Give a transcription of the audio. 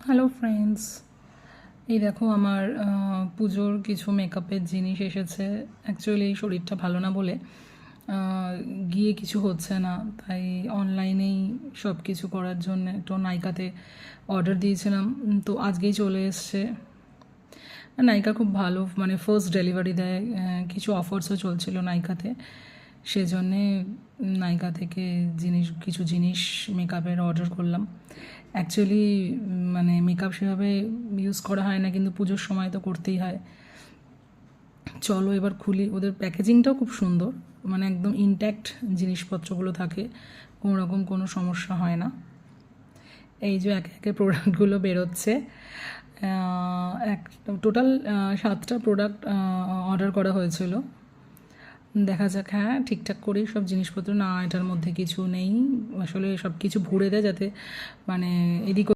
Hello friends, এই দেখো আমার পুজোর কিছু মেকআপের জিনিস এসেছে। অ্যাকচুয়ালি এই শরীরটা ভালো না বলে গিয়ে কিছু হচ্ছে না, তাই অনলাইনেই সব কিছু করার জন্য একটু নাইকাতে অর্ডার দিয়েছিলাম। তো আজকেই চলে এসছে। নাইকা খুব ভালো, মানে ফার্স্ট ডেলিভারি দেয়। কিছু অফার্সও চলছিল নাইকাতে, সেজন্যে নাইকা থেকে কিছু জিনিস মেকআপের অর্ডার করলাম। অ্যাকচুয়ালি মানে মেকআপ সেভাবে ইউজ করা হয় না, কিন্তু পুজোর সময় তো করতেই হয়। চলো এবার খুলি। ওদের প্যাকেজিংটাও খুব সুন্দর, মানে একদম ইনট্যাক্ট জিনিসপত্রগুলো থাকে, কোনো রকম কোনো সমস্যা হয় না। এই যে একে একে প্রোডাক্টগুলো বেরোচ্ছে। এক টোটাল 7টা প্রোডাক্ট অর্ডার করা হয়েছিল। দেখা যাক, হ্যাঁ ঠিকঠাক করেই সব জিনিসপত্র, না এটার মধ্যে কিছু নেই, আসলে সব কিছু ভরে দেয় যাতে মানে এদিক